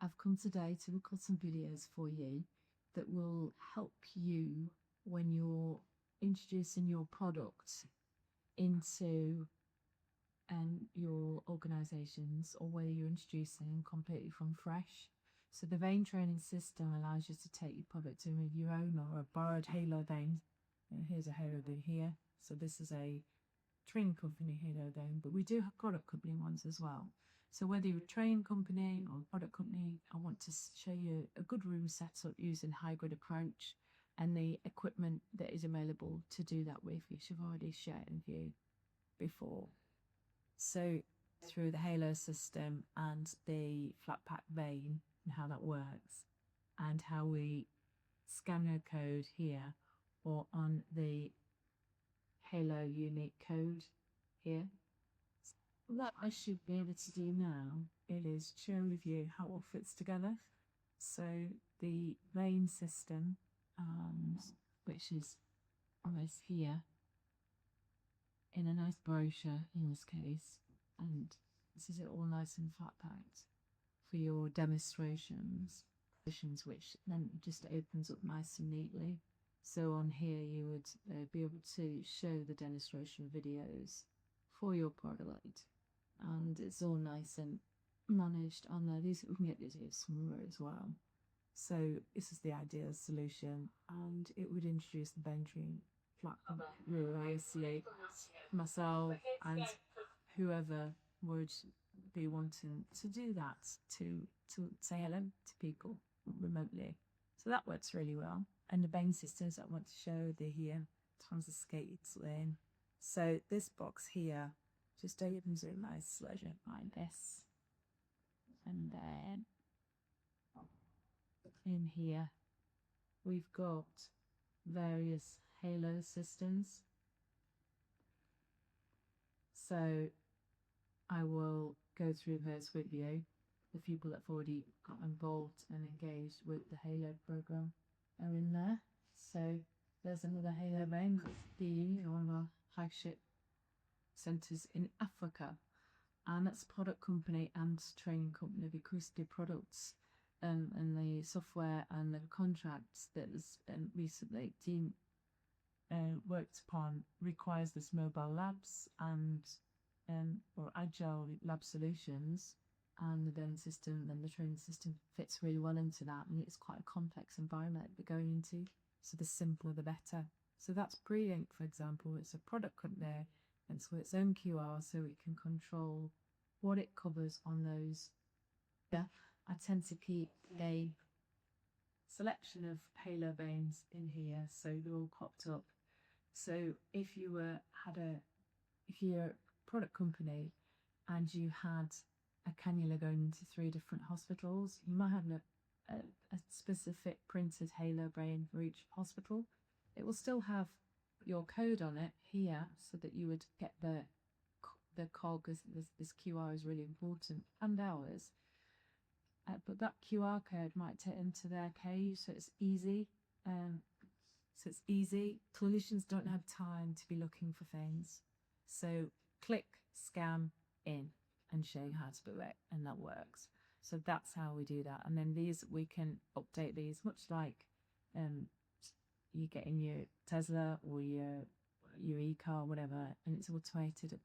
I've come today to record some videos for you that will help you when you're introducing your product into your organizations, or whether you're introducing completely from fresh. So the vein training system allows you to take your product to with your own or a borrowed halo vein. And here's a halo vein here. So this is a training company halo vein, but we do have product company ones as well. So whether you're a training company or a product company, I want to show you a good room setup using hybrid approach and the equipment that is available to do that with, which I've already shared with you before. So through the halo system and the flat pack vein and how that works, and how we scan our code here or on the halo unique code here. What I should be able to do now is share with you how it all fits together. So the vein system, which is almost here in a nice brochure in this case, and this is it all nice and flat packed for your demonstrations, which then just opens up nice and neatly. So on here you would be able to show the demonstration videos for your product, and it's all nice and managed on there. These, we can get these here somewhere as well. So this is the ideal solution, and it would introduce the VeinTrain platform. Obviously, myself and whoever would be wanting to do that, to say hello to people remotely. So that works really well. And the vein systems I want to show, they're here, tons of skates in. So this box here just opens a nice leisure like this. And then in here we've got various halo systems. So I will go through those with you. The people that have already got involved and engaged with the halo program are in there. So there's another halo vein, one of our flagship centres in Africa, and that's a product company and training company because the products and the software and the contracts that has recently team worked upon requires this mobile labs and or agile lab solutions, and the vein system and the training system fits really well into that, and it's quite a complex environment we're going into, so the simpler the better. So that's brilliant. For example, it's a product company and so its own QR, so it can control what it covers on those. Yeah, I tend to keep a selection of halo veins in here, so they're all popped up. So if you you're a product company and you had a cannula going into 3 different hospitals, you might have a specific printed halo vein for each hospital. It will still have your code on it here, so that you would get the cog, because this QR is really important, and ours. But that QR code might take into their cage, so it's easy. Clinicians don't have time to be looking for things. So click, scan in, and show you how to do it, and that works. So that's how we do that. And then these, we can update these, much like you get in your Tesla or your e-car, whatever, and it's automated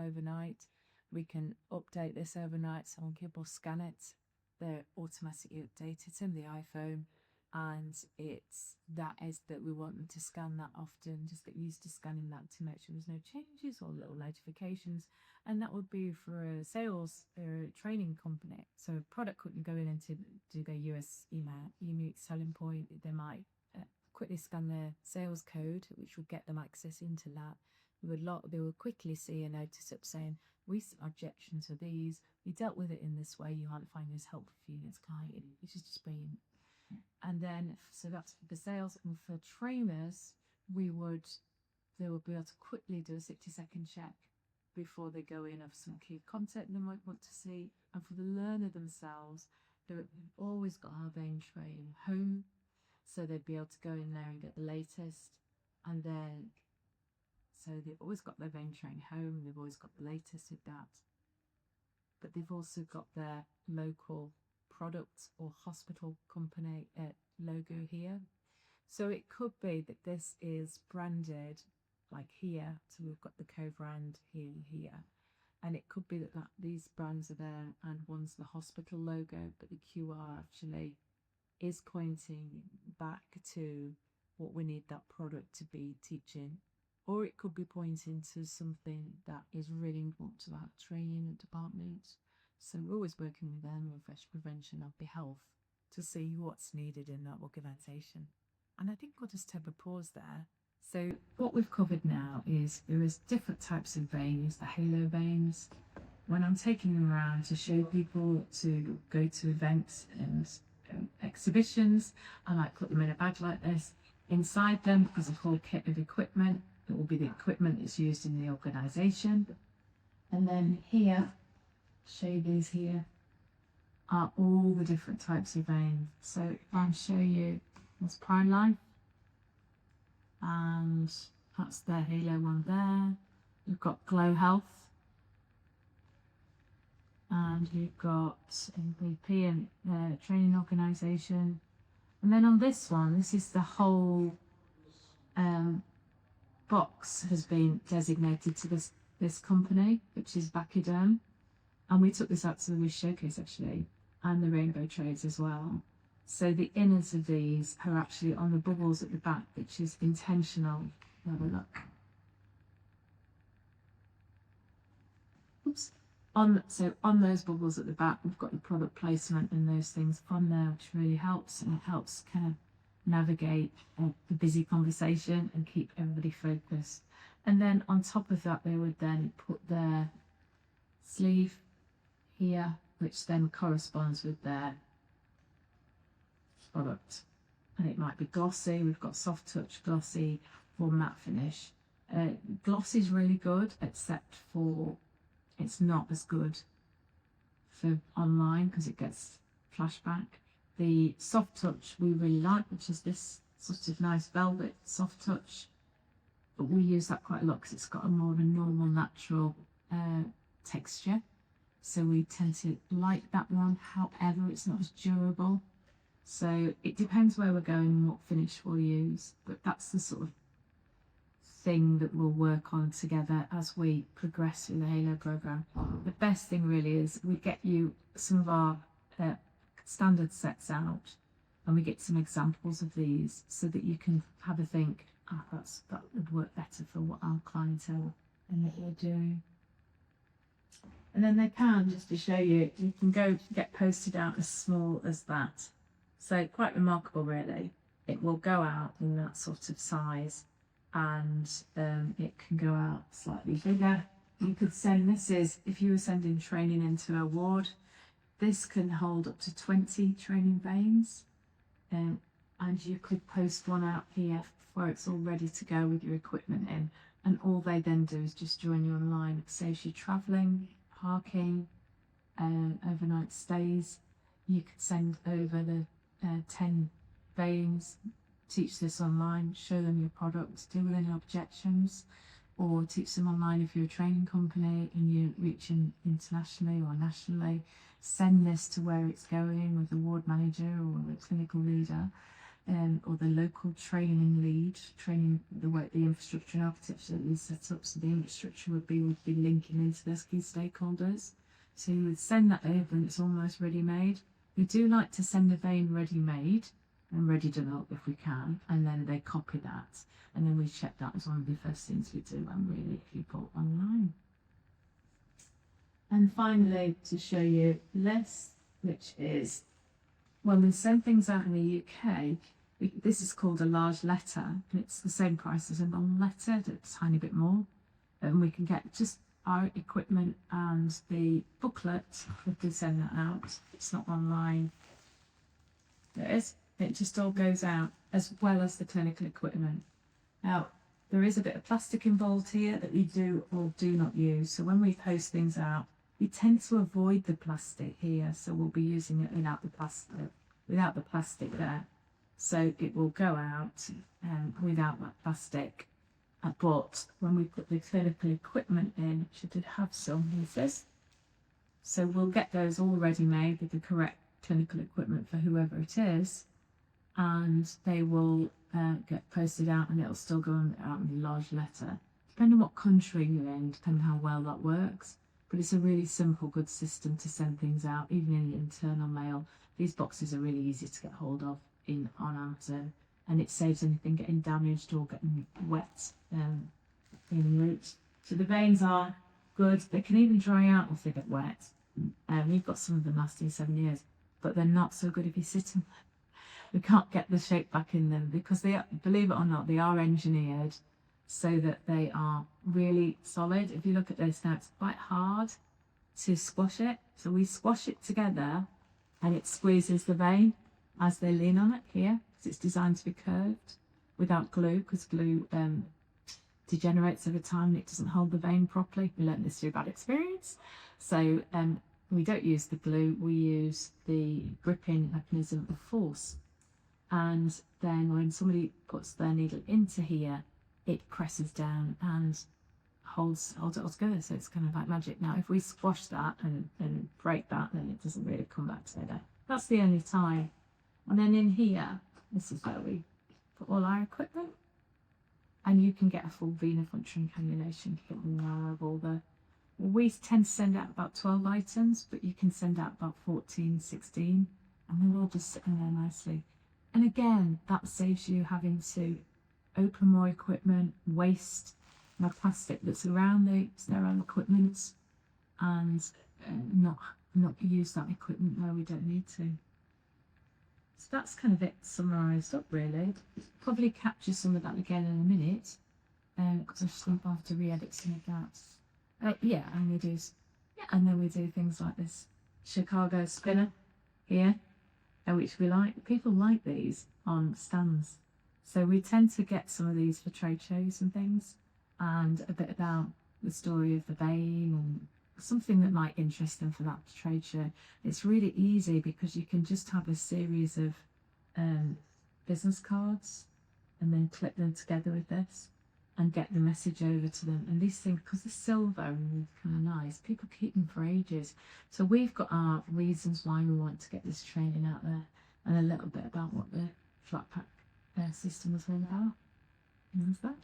overnight. We can update this overnight, so when people scan it, they're automatically updated in the iPhone, and it's that we want them to scan that often. Just get used to scanning that to make sure there's no changes or little notifications. And that would be for a sales or a training company. So a product company going into their US email, unique selling point, they might quickly scan their sales code, which would get them access into that. They will quickly see a notice up saying, recent objections to these, we dealt with it in this way, you might find this helpful for you as client, which is just brilliant. And then, so that's for the sales. And for trainers, they would be able to quickly do a 60-second check before they go in of some key content they might want to see. And for the learner themselves, they've always got our VeinTrain home, so they'd be able to go in there and get the latest. And then, so they've always got their VeinTrain home, they've always got the latest with that. but they've also got their local product or hospital company logo here. So it could be that this is branded like here. So we've got the co-brand here. And it could be that, these brands are there and one's the hospital logo, but the QR actually is pointing back to what we need that product to be teaching. Or it could be pointing to something that is really important to that training department. So we're always working with them, refresh prevention, and health, to see what's needed in that organisation. And I think we'll just have a pause there. So what we've covered now is there is different types of veins, the halo veins. When I'm taking them around to show people to go to events and exhibitions, I might put them in a bag like this. Inside them is a whole kit of equipment. It will be the equipment that's used in the organisation. And then here, show you these here, are all the different types of veins. So if I show you, there's Prime Life, and that's their halo one there. We've got Glow Health, and we've got MVP and training organisation. And then on this one, this is the whole box has been designated to this company, which is Vascular. And we took this out to the Wish Showcase actually, and the Rainbow Trades as well. So the innards of these are actually on the bubbles at the back, which is intentional. Have a look. Oops. So on those bubbles at the back, we've got the product placement and those things on there, which really helps, and it helps kind of navigate the busy conversation and keep everybody focused. And then on top of that, they would then put their sleeve here, which then corresponds with their product. And it might be glossy, we've got soft touch, glossy, or matte finish. Glossy is really good, except for it's not as good for online because it gets flashback. The soft touch we really like, which is this sort of nice velvet soft touch, but we use that quite a lot because it's got a more of a normal, natural texture. So we tend to like that one. However, it's not as durable. So it depends where we're going and what finish we'll use, but that's the sort of thing that we'll work on together as we progress through the Halo program. The best thing really is we get you some of our standard sets out, and we get some examples of these so that you can have a think, that would work better for what our clientele and what we're doing. And then they can, just to show you, you can go get posted out as small as that. So quite remarkable really. It will go out in that sort of size, and it can go out slightly bigger. You could send, this is, if you were sending training into a ward, this can hold up to 20 training veins, and you could post one out here where it's all ready to go with your equipment in, and all they then do is just join you online. It saves you travelling, parking, overnight stays. You could send over the 10 veins, teach this online, show them your products, deal with any objections, or teach them online if you're a training company and you're reaching internationally or nationally. Send this to where it's going with the ward manager or the clinical leader, or the local training lead, training the infrastructure and architecture that is set up. So the infrastructure would be linking into those key stakeholders. So you would send that over and it's almost ready-made. We do like to send a vein ready-made and ready done up if we can, and then they copy that, and then we check that as one of the first things we do when we leave people online. And finally, to show you this, which is when we send things out in the UK, this is called a large letter, and it's the same price as a non-letter, a tiny bit more, and we can get just our equipment and the booklet if we send that out. It's not online. There it is. It just all goes out, as well as the clinical equipment. Now, there is a bit of plastic involved here that we do or do not use. So when we post things out, we tend to avoid the plastic here. So we'll be using it without the plastic there. So it will go out without that plastic. But when we put the clinical equipment in, which I did have some, here's this. So we'll get those all ready made with the correct clinical equipment for whoever it is, and they will get posted out, and it'll still go out in a large letter, depending on what country you're in, depending on how well that works. But it's a really simple, good system to send things out, even in internal mail. These boxes are really easy to get hold of on Amazon, and it saves anything getting damaged or getting wet in the route. So the veins are good. They can even dry out if they get wet. We've got some of them lasting 7 years, but they're not so good if you sit in them. We can't get the shape back in them because they are, believe it or not, they are engineered so that they are really solid. If you look at this now, it's quite hard to squash it. So we squash it together and it squeezes the vein as they lean on it here, because it's designed to be curved without glue, because glue degenerates over time and it doesn't hold the vein properly. We learned this through a bad experience. So we don't use the glue, we use the gripping mechanism of force. And then when somebody puts their needle into here, it presses down and holds it all together. So it's kind of like magic. Now, if we squash that and break that, then it doesn't really come back together. That's the only time. And then in here, this is where we put all our equipment. And you can get a full venifunction cannulation kit now of all the... We tend to send out about 12 items, but you can send out about 14, 16, and they're all just sitting there nicely. And again, that saves you having to open more equipment, waste the plastic that's around the sterile equipment, and not use that equipment where we don't need to. So that's kind of it summarised up, really. Probably capture some of that again in a minute, because I just think I'll have to re-edit some of that. Yeah, and then we do things like this Chicago spinner here, which we like. People like these on stands, so we tend to get some of these for trade shows and things, and a bit about the story of the vein and something that might interest them for that trade show. It's really easy because you can just have a series of business cards and then clip them together with this and get the message over to them. And these things, because they're silver and kind of nice, people keep them for ages. So we've got our reasons why we want to get this training out there, and a little bit about what the flat pack system is all about. And that's that.